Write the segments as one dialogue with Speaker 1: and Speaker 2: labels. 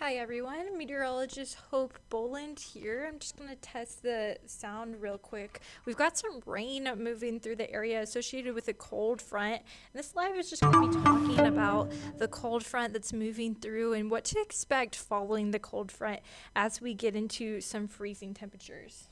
Speaker 1: Hi everyone, Meteorologist Hope Boland here. I'm just going to test the sound real quick. We've got some rain moving through the area associated with a cold front. And this live is just going to be talking about the cold front that's moving through and what to expect following the cold front as we get into some freezing temperatures.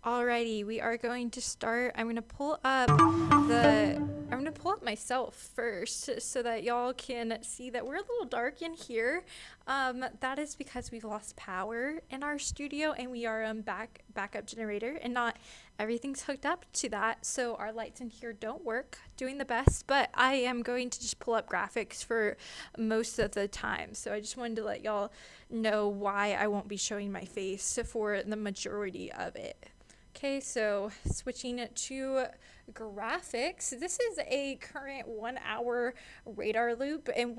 Speaker 1: Alrighty, we are going to start. I'm gonna pull up myself first so that y'all can see that we're a little dark in here. That is because we've lost power in our studio and we are backup generator and not everything's hooked up to that. So our lights in here don't work, doing the best, but I am going to just pull up graphics for most of the time. So I just wanted to let y'all know why I won't be showing my face for the majority of it. Okay, so switching it to graphics. This is a current 1 hour radar loop and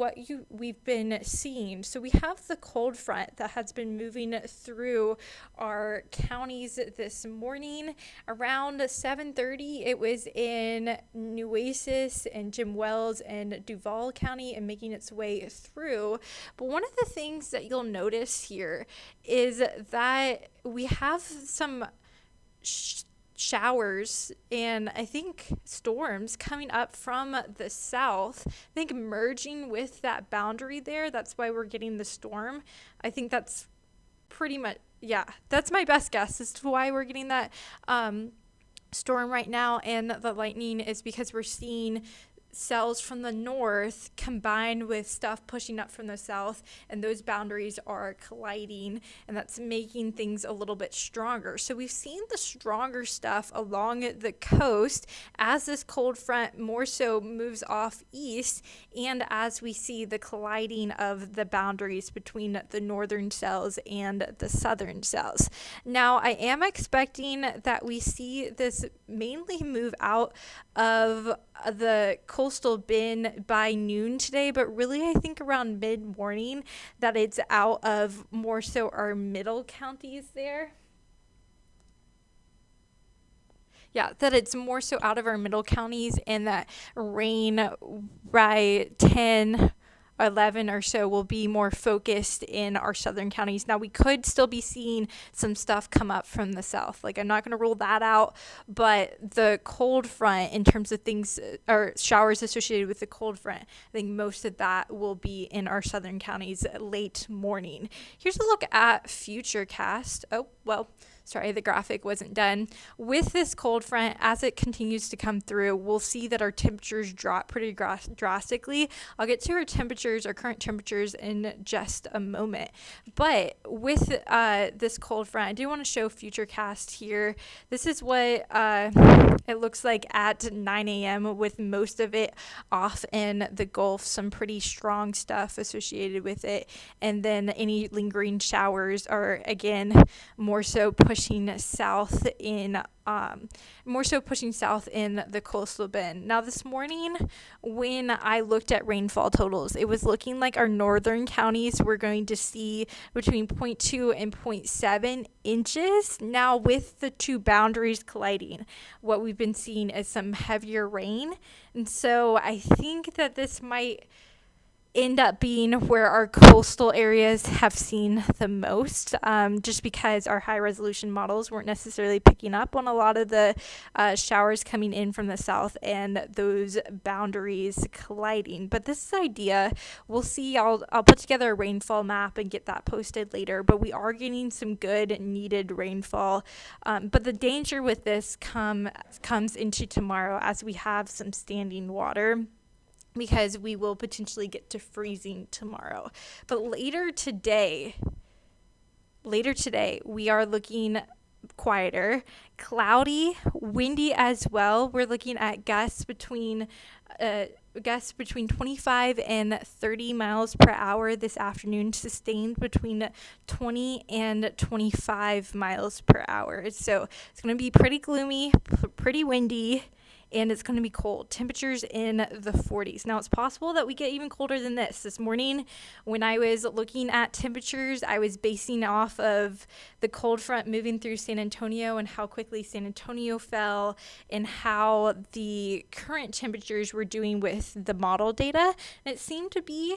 Speaker 1: we've been seeing. So we have the cold front that has been moving through our counties this morning. Around 7:30, it was in Nueces and Jim Wells and Duval County and making its way through. But one of the things that you'll notice here is that we have some showers and I think storms coming up from the south. I think merging with that boundary there, that's why we're getting the storm. I think that's pretty much, yeah, that's my best guess as to why we're getting that storm right now. And the lightning is because we're seeing cells from the north combined with stuff pushing up from the south, and those boundaries are colliding, and that's making things a little bit stronger. So we've seen the stronger stuff along the coast as this cold front more so moves off east, and as we see the colliding of the boundaries between the northern cells and the southern cells. Now I am expecting that we see this mainly move out of the coastal bin by noon today, but really I think around mid-morning that it's out of more so our middle counties there. Yeah, that it's more so out of our middle counties, and that rain by 10 11 or so will be more focused in our southern counties. Now we could still be seeing some stuff come up from the south. Like, I'm not going to rule that out, but the cold front, in terms of things or showers associated with the cold front, I think most of that will be in our southern counties late morning. Here's a look at Futurecast. Oh, well, sorry, the graphic wasn't done. With this cold front, as it continues to come through, we'll see that our temperatures drop pretty drastically. I'll get to our current temperatures in just a moment. But with this cold front, I do want to show Futurecast here. This is what it looks like at 9 a.m. with most of it off in the Gulf. Some pretty strong stuff associated with it. And then any lingering showers are, again, more so pushing south in the coastal bend. Now this morning when I looked at rainfall totals, it was looking like our northern counties were going to see between 0.2 and 0.7 inches. Now with the two boundaries colliding, what we've been seeing is some heavier rain. And so I think that this might end up being where our coastal areas have seen the most, just because our high resolution models weren't necessarily picking up on a lot of the showers coming in from the south and those boundaries colliding. But this is idea. We'll see. I'll put together a rainfall map and get that posted later, but we are getting some good needed rainfall. But the danger with this comes into tomorrow as we have some standing water. because we will potentially get to freezing tomorrow. But later today, we are looking quieter, cloudy, windy as well. We're looking at gusts between 25 and 30 miles per hour this afternoon, sustained between 20 and 25 miles per hour. So it's going to be pretty gloomy, pretty windy, and it's going to be cold. Temperatures in the 40s. Now, it's possible that we get even colder than this. This morning, when I was looking at temperatures, I was basing off of the cold front moving through San Antonio and how quickly San Antonio fell and how the current temperatures were doing with the model data. And it seemed to be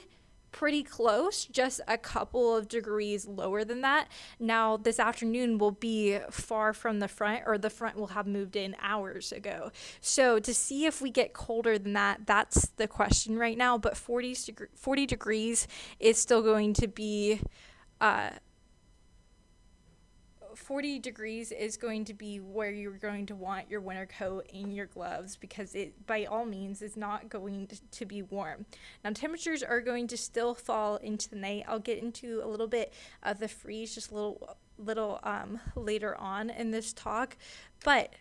Speaker 1: pretty close, just a couple of degrees lower than that. Now, this afternoon will be far from the front, or the front will have moved in hours ago. So to see if we get colder than that, that's the question right now. But 40 degrees is still going to be 40 degrees is going to be where you're going to want your winter coat and your gloves, because it, by all means, is not going to be warm. Now, temperatures are going to still fall into the night. I'll get into a little bit of the freeze just a little later on in this talk, but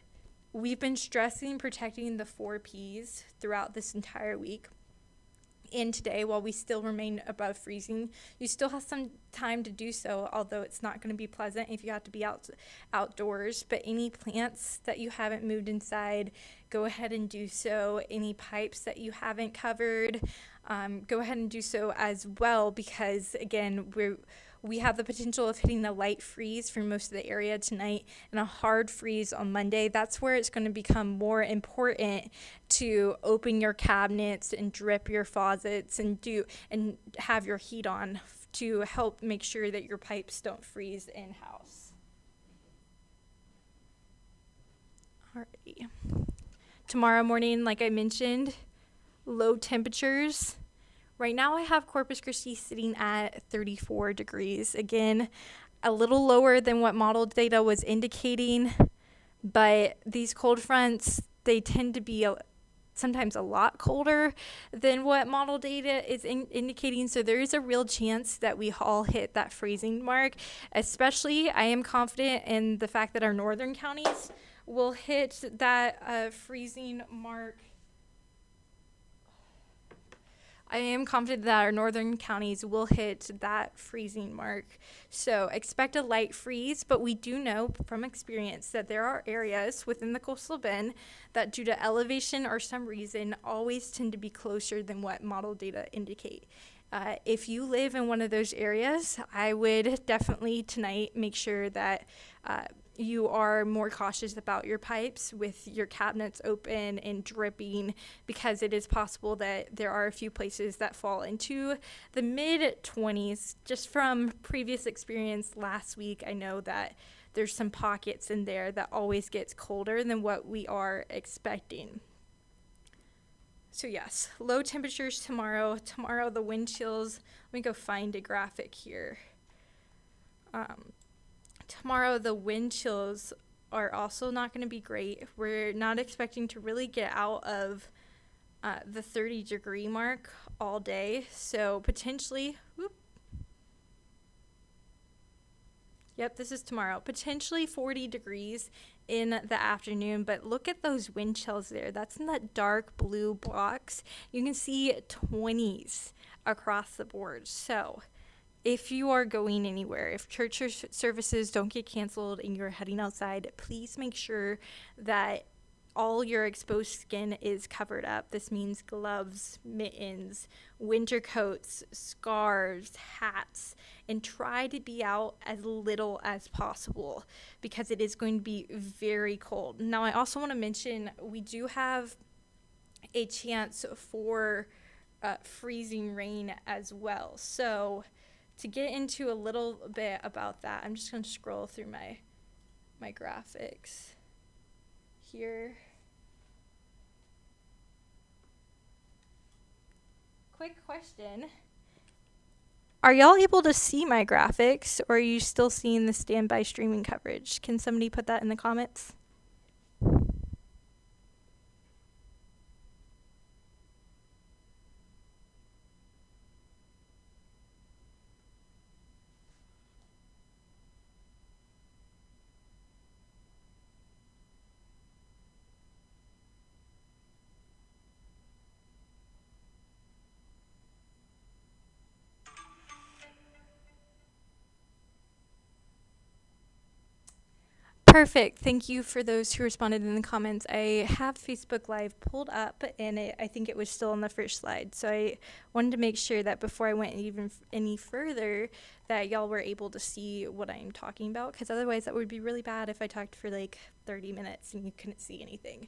Speaker 1: we've been stressing protecting the 4 Ps throughout this entire week. And today, while we still remain above freezing, you still have some time to do so, although it's not going to be pleasant if you have to be outdoors. But any plants that you haven't moved inside, go ahead and do so. Any pipes that you haven't covered, go ahead and do so as well, because again, we have the potential of hitting a light freeze for most of the area tonight and a hard freeze on Monday. That's where it's going to become more important to open your cabinets and drip your faucets and have your heat on to help make sure that your pipes don't freeze in-house. Alrighty. Tomorrow morning, like I mentioned, low temperatures. Right now I have Corpus Christi sitting at 34 degrees. Again, a little lower than what model data was indicating, but these cold fronts, they tend to be sometimes a lot colder than what model data is indicating. So there is a real chance that we all hit that freezing mark. Especially, I am confident in the fact that our northern counties will hit that freezing mark. I am confident that our northern counties will hit that freezing mark. So expect a light freeze, but we do know from experience that there are areas within the coastal bend that, due to elevation or some reason, always tend to be closer than what model data indicate. If you live in one of those areas, I would definitely tonight make sure that you are more cautious about your pipes with your cabinets open and dripping, because it is possible that there are a few places that fall into the mid-20s. Just from previous experience last week, I know that there's some pockets in there that always gets colder than what we are expecting. So yes, low temperatures tomorrow. Tomorrow the wind chills, let me go find a graphic here. Tomorrow the wind chills are also not going to be great. We're not expecting to really get out of the 30 degree mark all day. So potentially, this is tomorrow. Potentially 40 degrees in the afternoon, but look at those wind chills there. That's in that dark blue box. You can see 20s across the board. So if you are going anywhere, if church services don't get canceled and you're heading outside, please make sure that all your exposed skin is covered up. This means gloves, mittens, winter coats, scarves, hats, and try to be out as little as possible because it is going to be very cold. Now, I also want to mention we do have a chance for freezing rain as well. So to get into a little bit about that, I'm just going to scroll through my graphics here. Quick question. Are y'all able to see my graphics, or are you still seeing the standby streaming coverage? Can somebody put that in the comments? Perfect. Thank you for those who responded in the comments. I have Facebook Live pulled up, and I think it was still on the first slide. So I wanted to make sure that before I went any further, that y'all were able to see what I'm talking about, because otherwise that would be really bad if I talked for like 30 minutes and you couldn't see anything.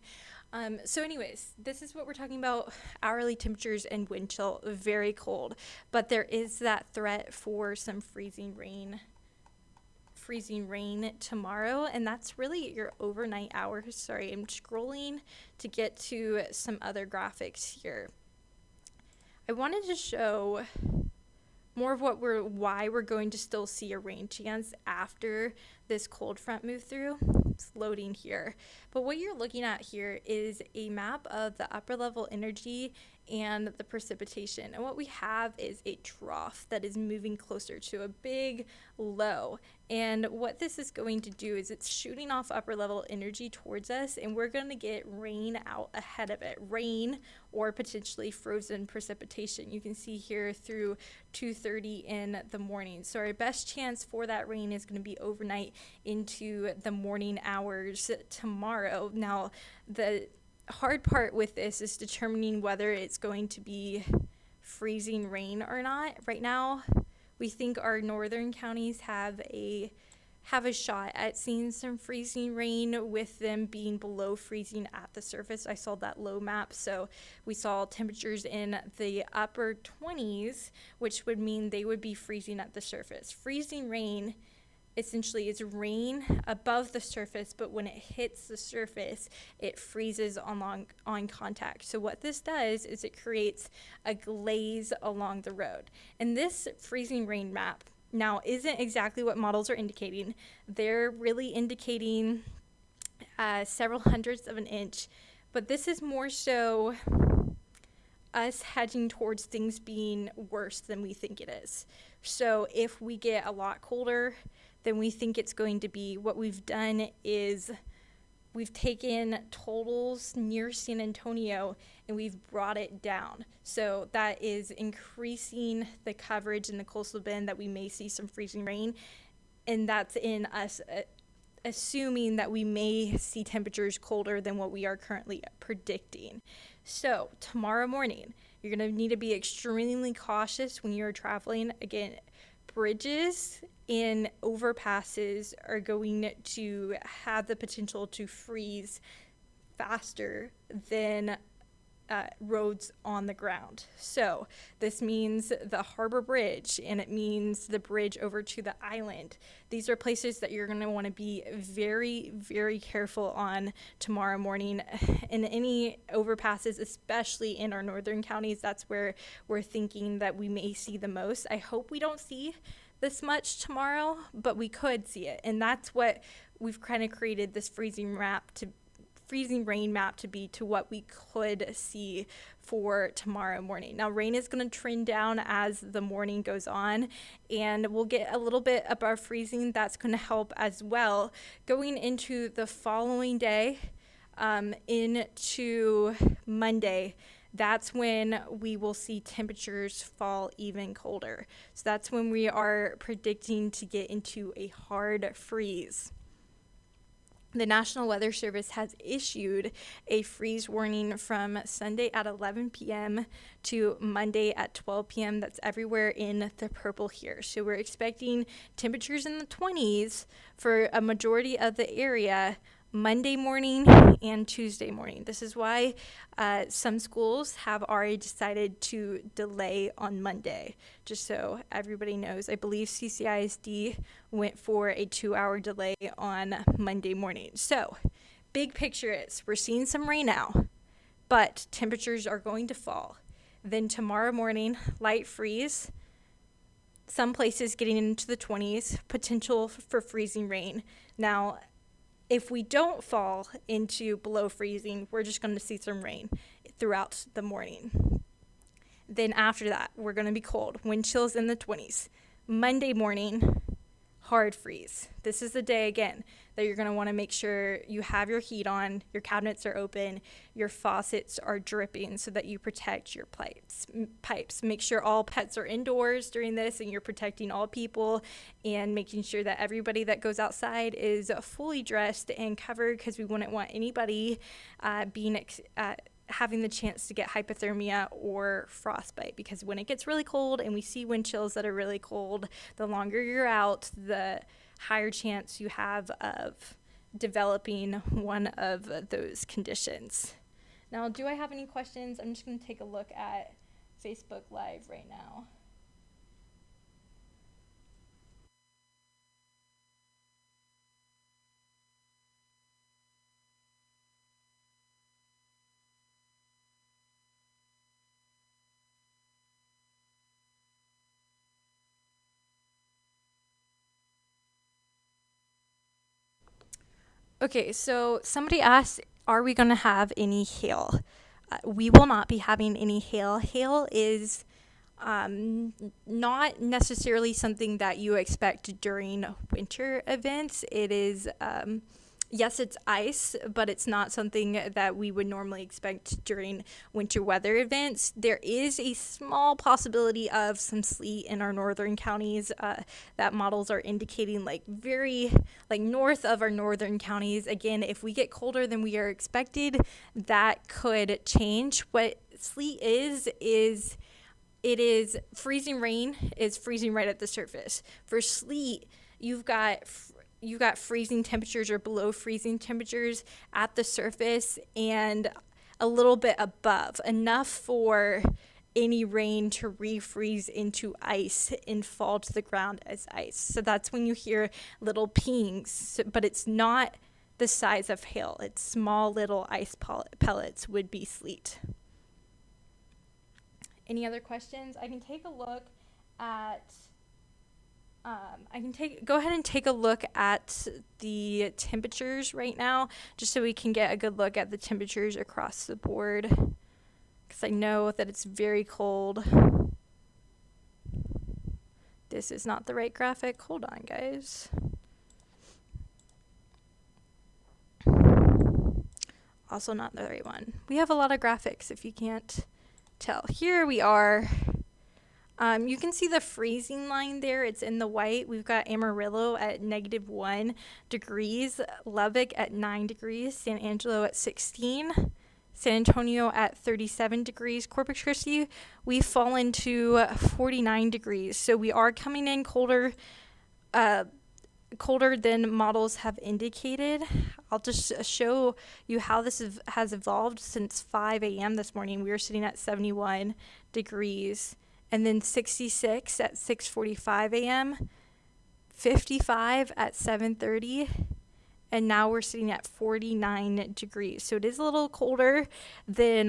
Speaker 1: So anyways, this is what we're talking about: hourly temperatures and wind chill. Very cold, but there is that threat for some freezing rain tomorrow, and that's really your overnight hours. Sorry, I'm scrolling to get to some other graphics here. I wanted to show more of why we're going to still see a rain chance after this cold front move through. It's loading here. But what you're looking at here is a map of the upper level energy and the precipitation. And what we have is a trough that is moving closer to a big low. And what this is going to do is it's shooting off upper level energy towards us, and we're going to get rain out ahead of it. Rain or potentially frozen precipitation. You can see here through 2:30 in the morning. So our best chance for that rain is going to be overnight into the morning hours tomorrow. Now, the hard part with this is determining whether it's going to be freezing rain or not. Right now, we think our northern counties have a shot at seeing some freezing rain, with them being below freezing at the surface. I saw that low map, so we saw temperatures in the upper 20s, which would mean they would be freezing at the surface. Freezing rain essentially is rain above the surface, but when it hits the surface, it freezes on contact. So what this does is it creates a glaze along the road. And this freezing rain map now isn't exactly what models are indicating. They're really indicating several hundredths of an inch, but this is more so us hedging towards things being worse than we think it is. So if we get a lot colder than we think it's going to be, what we've done is we've taken totals near San Antonio and we've brought it down. So that is increasing the coverage in the coastal bend that we may see some freezing rain. And that's in us assuming that we may see temperatures colder than what we are currently predicting. So tomorrow morning, you're going to need to be extremely cautious when you're traveling. Again, bridges and overpasses are going to have the potential to freeze faster than roads on the ground. So this means the Harbor Bridge, and it means the bridge over to the island. These are places that you're going to want to be very, very careful on tomorrow morning. And any overpasses, especially in our northern counties, that's where we're thinking that we may see the most. I hope we don't see this much tomorrow, but we could see it. And that's what we've kind of created this freezing rain map to be, to what we could see for tomorrow morning. Now, rain is going to trend down as the morning goes on, and we'll get a little bit above freezing. That's going to help as well. Going into the following day, into Monday, that's when we will see temperatures fall even colder. So that's when we are predicting to get into a hard freeze. The National Weather Service has issued a freeze warning from Sunday at 11 p.m. to Monday at 12 p.m. That's everywhere in the purple here. So we're expecting temperatures in the 20s for a majority of the area Monday morning and Tuesday morning. This is why some schools have already decided to delay on Monday, just so everybody knows. I believe CCISD went for a 2-hour delay on Monday morning. So big picture is we're seeing some rain now, but temperatures are going to fall. Then tomorrow morning, light freeze, some places getting into the 20s, potential for freezing rain. Now, if we don't fall into below freezing, we're just going to see some rain throughout the morning. Then after that, we're going to be cold. Wind chills in the 20s. Monday morning, hard freeze. This is the day, again, that you're going to want to make sure you have your heat on, your cabinets are open, your faucets are dripping so that you protect your pipes. Make sure all pets are indoors during this and you're protecting all people, and making sure that everybody that goes outside is fully dressed and covered, because we wouldn't want anybody having the chance to get hypothermia or frostbite, because when it gets really cold and we see wind chills that are really cold, the longer you're out, the higher chance you have of developing one of those conditions. Now, do I have any questions? I'm just going to take a look at Facebook Live right now. Okay, so somebody asked, are we going to have any hail? We will not be having any hail. Hail is not necessarily something that you expect during winter events. It is, yes, it's ice, but it's not something that we would normally expect during winter weather events. There is a small possibility of some sleet in our northern counties that models are indicating, very north of our northern counties. Again, if we get colder than we are expected, that could change. What sleet is it is freezing rain is freezing right at the surface. For sleet, you've got freezing temperatures or below freezing temperatures at the surface and a little bit above, enough for any rain to refreeze into ice and fall to the ground as ice. So that's when you hear little pings, but it's not the size of hail. It's small little ice pellets would be sleet. Any other questions? I can take a look at go ahead and take a look at the temperatures right now, just so we can get a good look at the temperatures across the board, because I know that it's very cold. This is not the right graphic. Hold on, guys. Also not the right one. We have a lot of graphics, if you can't tell. Here we are. You can see the freezing line there. It's in the white. We've got Amarillo at -1 degrees, Lubbock at 9 degrees, San Angelo at 16, San Antonio at 37 degrees. Corpus Christi, we've fallen to 49 degrees. So we are coming in colder than models have indicated. I'll just show you how this has evolved since 5 a.m. this morning. We were sitting at 71 degrees, and then 66 at 6:45 a.m., 55 at 7:30, and now we're sitting at 49 degrees. So it is a little colder than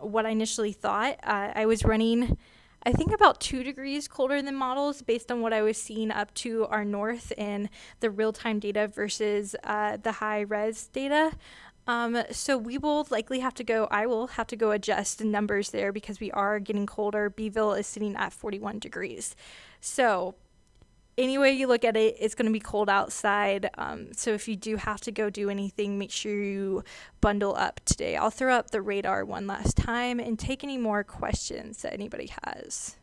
Speaker 1: what I initially thought. I was running, I think, about 2 degrees colder than models based on what I was seeing up to our north in the real-time data versus the high-res data. So we will likely I will have to go adjust the numbers there, because we are getting colder. Beeville is sitting at 41 degrees. So any way you look at it, it's going to be cold outside. So if you do have to go do anything, make sure you bundle up today. I'll throw up the radar one last time and take any more questions that anybody has.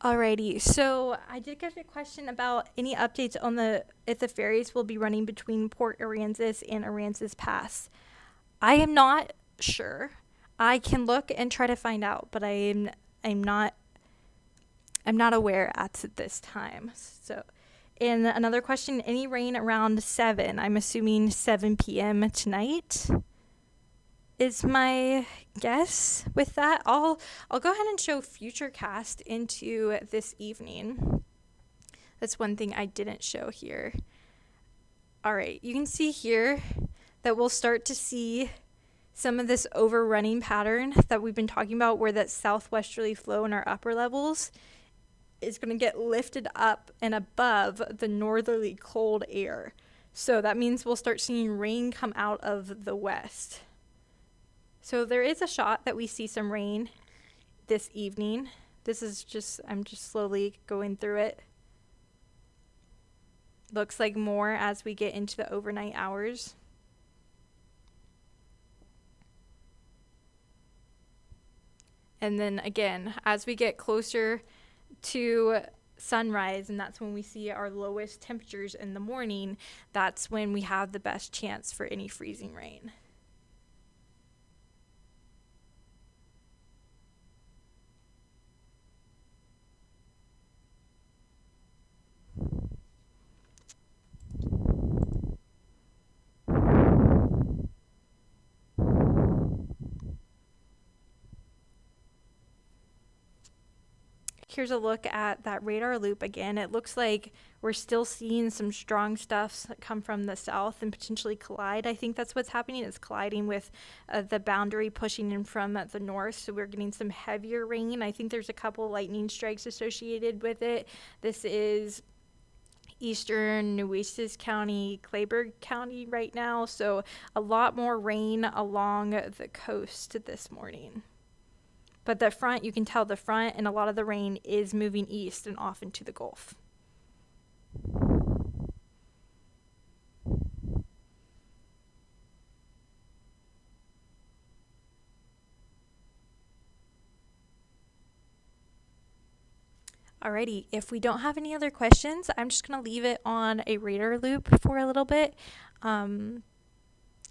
Speaker 1: Alrighty, so I did get a question about any updates on if the ferries will be running between Port Aransas and Aransas Pass. I am not sure. I can look and try to find out, but I'm not aware at this time. So, and another question: any rain around 7? I'm assuming 7 p.m. tonight is my guess. With that, I'll go ahead and show Futurecast into this evening. That's one thing I didn't show here. All right, you can see here that we'll start to see some of this overrunning pattern that we've been talking about, where that southwesterly flow in our upper levels is going to get lifted up and above the northerly cold air. So that means we'll start seeing rain come out of the west. So there is a shot that we see some rain this evening. I'm just slowly going through it. Looks like more as we get into the overnight hours. And then again, as we get closer to sunrise, and that's when we see our lowest temperatures in the morning, that's when we have the best chance for any freezing rain. Here's a look at that radar loop again. It looks like we're still seeing some strong stuff come from the south and potentially collide. I think that's what's happening. It's colliding with the boundary pushing in from the north. So we're getting some heavier rain. I think there's a couple lightning strikes associated with it. This is eastern Nueces County, Clayburgh County right now. So a lot more rain along the coast this morning. But the front, you can tell the front and a lot of the rain is moving east and off into the Gulf. Alrighty, if we don't have any other questions, I'm just going to leave it on a radar loop for a little bit.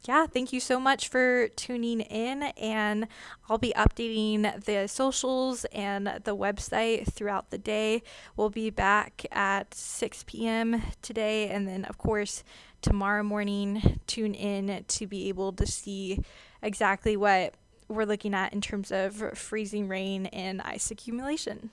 Speaker 1: Yeah, thank you so much for tuning in, and I'll be updating the socials and the website throughout the day. We'll be back at 6 p.m. today, and then, of course, tomorrow morning, tune in to be able to see exactly what we're looking at in terms of freezing rain and ice accumulation.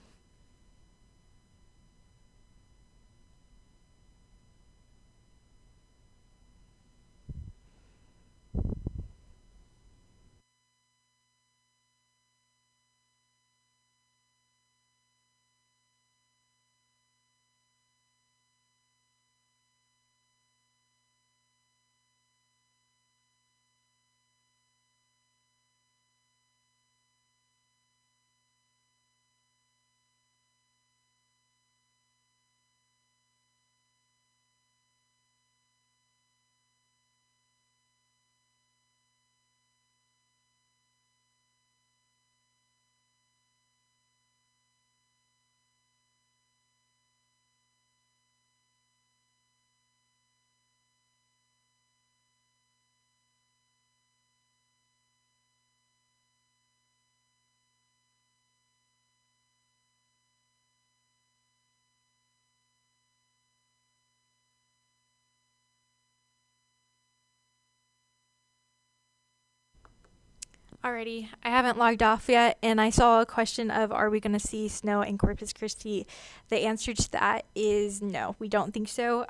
Speaker 1: Alrighty, I haven't logged off yet, and I saw a question of, are we going to see snow in Corpus Christi? The answer to that is no, we don't think so.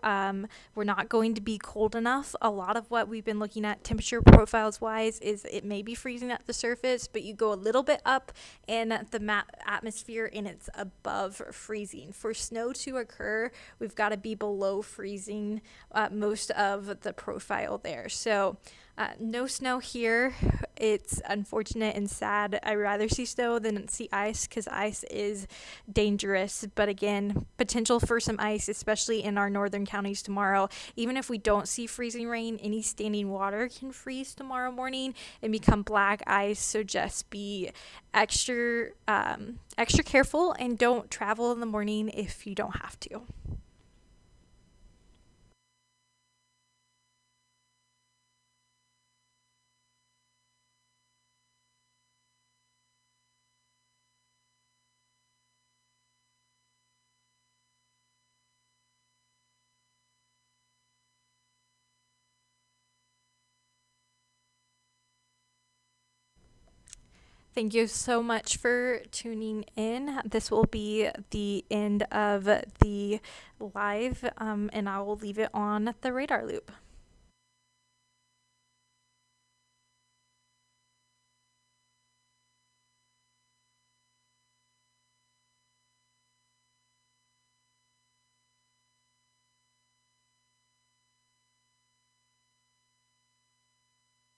Speaker 1: We're not going to be cold enough. A lot of what we've been looking at temperature profiles wise is it may be freezing at the surface, but you go a little bit up in the atmosphere and it's above freezing. For snow to occur, we've got to be below freezing most of the profile there. So no snow here. It's unfortunate and sad. I'd rather see snow than see ice because ice is dangerous. But again, potential for some ice, especially in our northern counties tomorrow. Even if we don't see freezing rain, any standing water can freeze tomorrow morning and become black ice. So just be extra careful and don't travel in the morning if you don't have to. Thank you so much for tuning in. This will be the end of the live, and I will leave it on the radar loop.